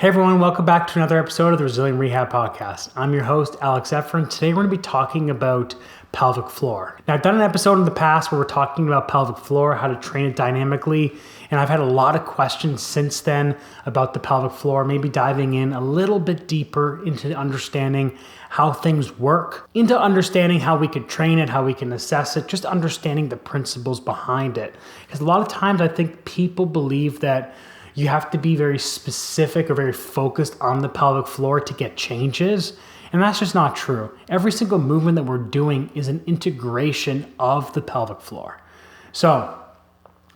Hey everyone, welcome back to another episode of the Resilient Rehab Podcast. I'm your host, Alex Effer, and today we're going to be talking about pelvic floor. Now, I've done an episode in the past where we're talking about pelvic floor, how to train it dynamically, and I've had a lot of questions since then about the pelvic floor, maybe diving in a little bit deeper into understanding how things work, into understanding how we could train it, how we can assess it, just understanding the principles behind it. Because a lot of times I think people believe that you have to be very specific or very focused on the pelvic floor to get changes. And that's just not true. Every single movement that we're doing is an integration of the pelvic floor. So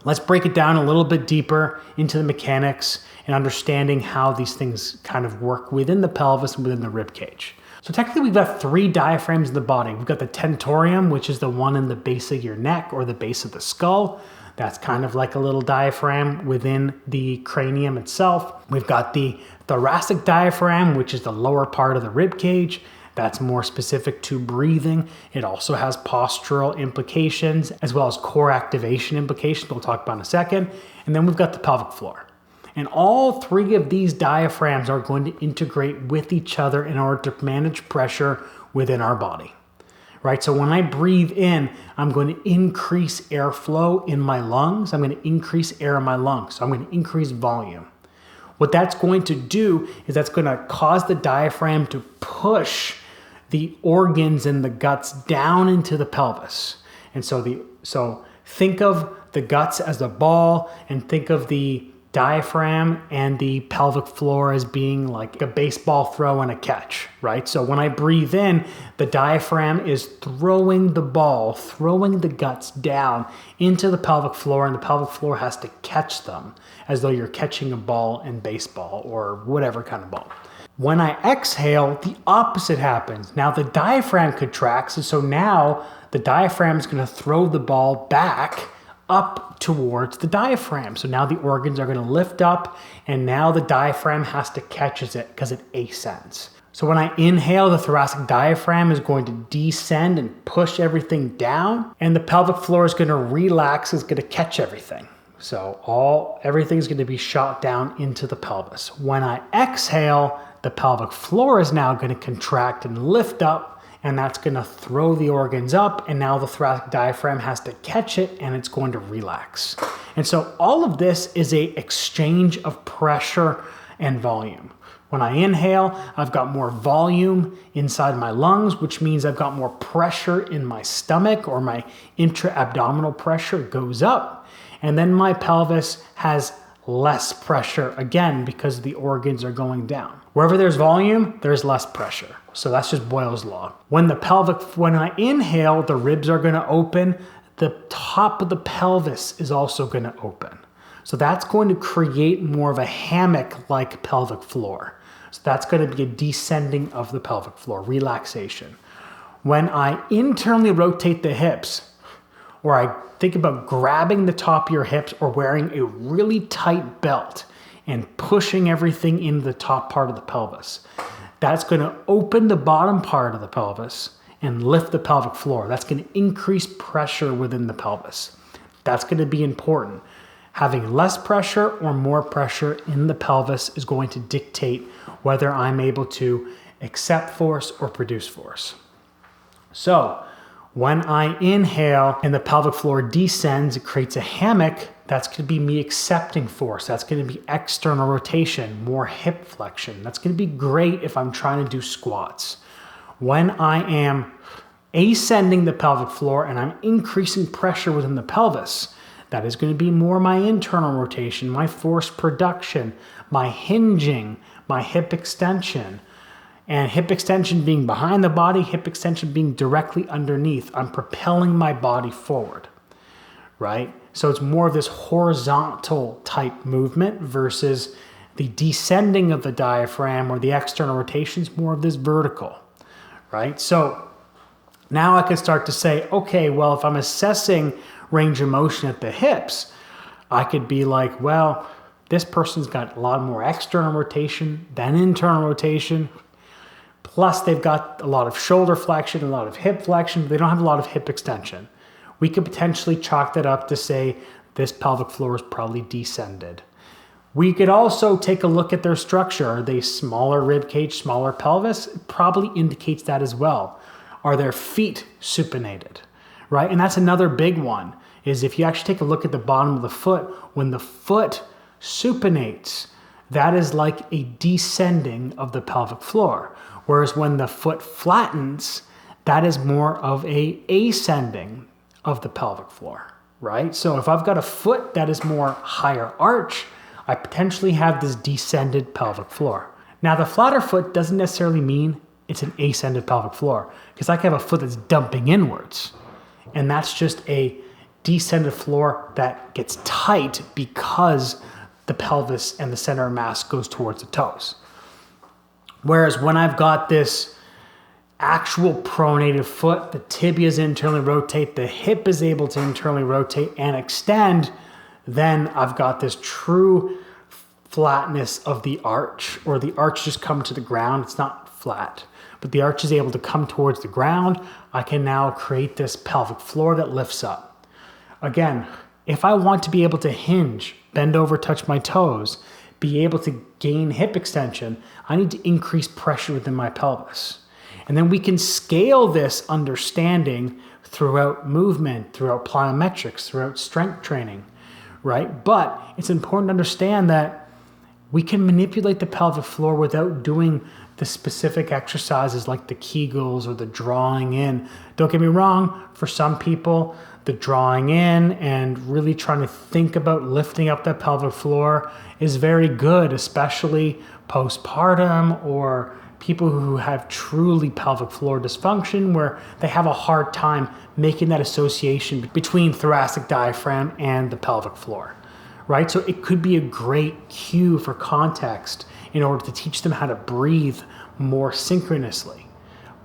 let's break it down a little bit deeper into the mechanics and understanding how these things kind of work within the pelvis and within the rib cage. So technically we've got three diaphragms in the body. We've got the tentorium, which is the one in the base of your neck or the base of the skull. That's kind of like a little diaphragm within the cranium itself. We've got the thoracic diaphragm, which is the lower part of the rib cage. That's more specific to breathing. It also has postural implications as well as core activation implications we'll talk about in a second. And then we've got the pelvic floor. And all three of these diaphragms are going to integrate with each other in order to manage pressure within our body. Right? So when I breathe in, I'm going to increase airflow in my lungs. I'm going to increase air in my lungs. So I'm going to increase volume. What that's going to do is that's going to cause the diaphragm to push the organs and the guts down into the pelvis. And so think of the guts as a ball and think of the diaphragm and the pelvic floor as being like a baseball throw and a catch, right? So when I breathe in, the diaphragm is throwing the ball, throwing the guts down into the pelvic floor, and the pelvic floor has to catch them as though you're catching a ball in baseball or whatever kind of ball. When I exhale, the opposite happens. Now the diaphragm contracts, and so now the diaphragm is going to throw the ball back up towards the diaphragm. So now the organs are going to lift up, and now the diaphragm has to catch it because it ascends. So when I inhale, the thoracic diaphragm is going to descend and push everything down, and the pelvic floor is going to relax, it's going to catch everything. So everything's going to be shot down into the pelvis. When I exhale, the pelvic floor is now going to contract and lift up, and that's going to throw the organs up, and now the thoracic diaphragm has to catch it, and it's going to relax. And so all of this is an exchange of pressure and volume. When I inhale, I've got more volume inside my lungs, which means I've got more pressure in my stomach, or my intra-abdominal pressure goes up, and then my pelvis has less pressure again because the organs are going down. Wherever there's volume, there's less pressure. So that's just Boyle's law. When I inhale, the ribs are going to open. The top of the pelvis is also going to open. So that's going to create more of a hammock-like pelvic floor. So that's going to be a descending of the pelvic floor, relaxation. When I internally rotate the hips, or I think about grabbing the top of your hips or wearing a really tight belt and pushing everything into the top part of the pelvis, that's going to open the bottom part of the pelvis and lift the pelvic floor. That's going to increase pressure within the pelvis. That's going to be important. Having less pressure or more pressure in the pelvis is going to dictate whether I'm able to accept force or produce force. So when I inhale and the pelvic floor descends, it creates a hammock. That's going to be me accepting force. That's going to be external rotation, more hip flexion. That's going to be great if I'm trying to do squats. When I am ascending the pelvic floor and I'm increasing pressure within the pelvis, that is going to be more my internal rotation, my force production, my hinging, my hip extension. And hip extension being behind the body, hip extension being directly underneath. I'm propelling my body forward, right? So it's more of this horizontal type movement versus the descending of the diaphragm or the external rotation is more of this vertical, right? So now I can start to say, okay, well, if I'm assessing range of motion at the hips, I could be like, well, this person's got a lot more external rotation than internal rotation. Plus, they've got a lot of shoulder flexion, a lot of hip flexion, but they don't have a lot of hip extension. We could potentially chalk that up to say this pelvic floor is probably descended. We could also take a look at their structure. Are they smaller rib cage, smaller pelvis? It probably indicates that as well. Are their feet supinated, right? And that's another big one, is if you actually take a look at the bottom of the foot, when the foot supinates, that is like a descending of the pelvic floor. Whereas when the foot flattens, that is more of a ascending of the pelvic floor, right? So if I've got a foot that is more higher arch, I potentially have this descended pelvic floor. Now, the flatter foot doesn't necessarily mean it's an ascended pelvic floor, because I can have a foot that's dumping inwards, and that's just a descended floor that gets tight because the pelvis and the center of mass goes towards the toes. Whereas when I've got this actual pronated foot, the tibias internally rotate, the hip is able to internally rotate and extend, then I've got this true flatness of the arch, or the arch just come to the ground. It's not flat, but the arch is able to come towards the ground. I can now create this pelvic floor that lifts up. Again, if I want to be able to hinge, bend over, touch my toes, be able to gain hip extension, I need to increase pressure within my pelvis. And then we can scale this understanding throughout movement, throughout plyometrics, throughout strength training, right? But it's important to understand that we can manipulate the pelvic floor without doing the specific exercises like the Kegels or the drawing in. Don't get me wrong, for some people, the drawing in and really trying to think about lifting up that pelvic floor is very good, especially postpartum or people who have truly pelvic floor dysfunction, where they have a hard time making that association between thoracic diaphragm and the pelvic floor, right? So it could be a great cue for context in order to teach them how to breathe more synchronously.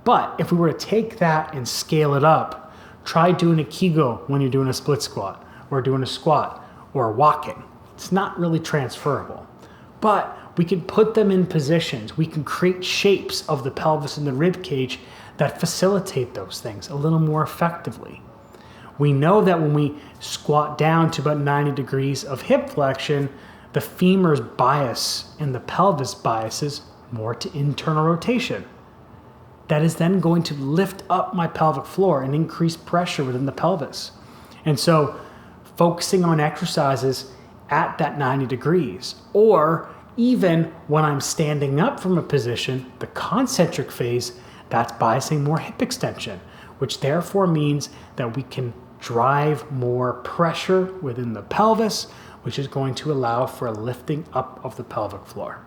But if we were to take that and scale it up, try doing a Kegel when you're doing a split squat or doing a squat or walking. It's not really transferable, but we can put them in positions. We can create shapes of the pelvis and the rib cage that facilitate those things a little more effectively. We know that when we squat down to about 90 degrees of hip flexion, the femur's bias and the pelvis biases more to internal rotation. That is then going to lift up my pelvic floor and increase pressure within the pelvis. And so focusing on exercises at that 90 degrees, or even when I'm standing up from a position, the concentric phase, that's biasing more hip extension, which therefore means that we can drive more pressure within the pelvis, which is going to allow for a lifting up of the pelvic floor.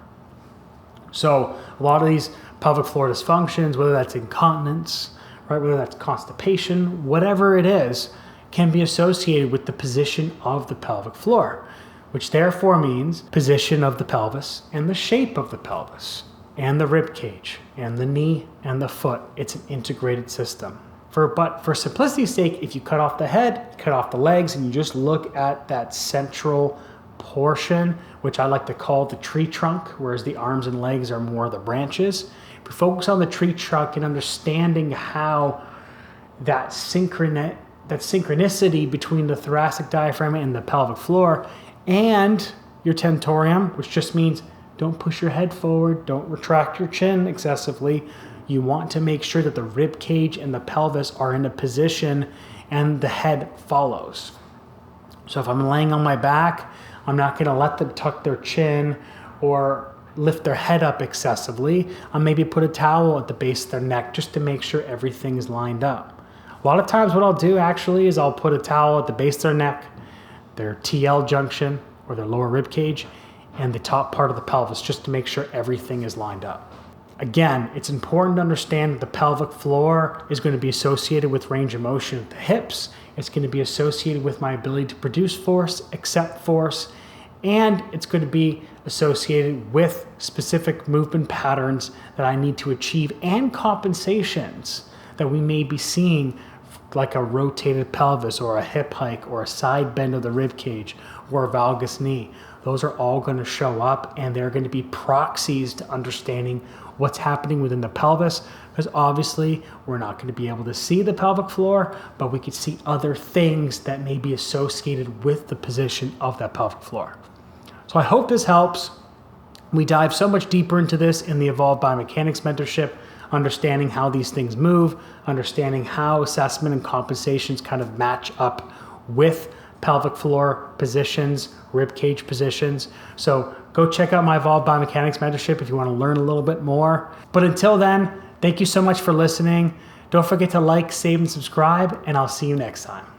So a lot of these pelvic floor dysfunctions, whether that's incontinence, right, whether that's constipation, whatever it is, can be associated with the position of the pelvic floor, which therefore means position of the pelvis and the shape of the pelvis and the rib cage and the knee and the foot. It's an integrated system. But for simplicity's sake, if you cut off the head, cut off the legs, and you just look at that central portion, which I like to call the tree trunk, whereas the arms and legs are more the branches. If we focus on the tree trunk and understanding how that synchronicity between the thoracic diaphragm and the pelvic floor and your tentorium, which just means don't push your head forward, don't retract your chin excessively. You want to make sure that the rib cage and the pelvis are in a position and the head follows. So if I'm laying on my back, I'm not going to let them tuck their chin or lift their head up excessively. I'll maybe put a towel at the base of their neck just to make sure everything is lined up. A lot of times what I'll do actually is I'll put a towel at the base of their neck, their TL junction or their lower rib cage, and the top part of the pelvis just to make sure everything is lined up. Again, it's important to understand that the pelvic floor is going to be associated with range of motion of the hips. It's going to be associated with my ability to produce force, accept force, and it's going to be associated with specific movement patterns that I need to achieve and compensations that we may be seeing, like a rotated pelvis or a hip hike or a side bend of the rib cage or a valgus knee. Those are all going to show up, and they're going to be proxies to understanding what's happening within the pelvis, because obviously we're not going to be able to see the pelvic floor, but we could see other things that may be associated with the position of that pelvic floor. So I hope this helps. We dive so much deeper into this in the Evolved Biomechanics mentorship, understanding how these things move, understanding how assessment and compensations kind of match up with pelvic floor positions, rib cage positions. So go check out my Evolved Biomechanics mentorship if you want to learn a little bit more. But until then, thank you so much for listening. Don't forget to like, save, and subscribe, and I'll see you next time.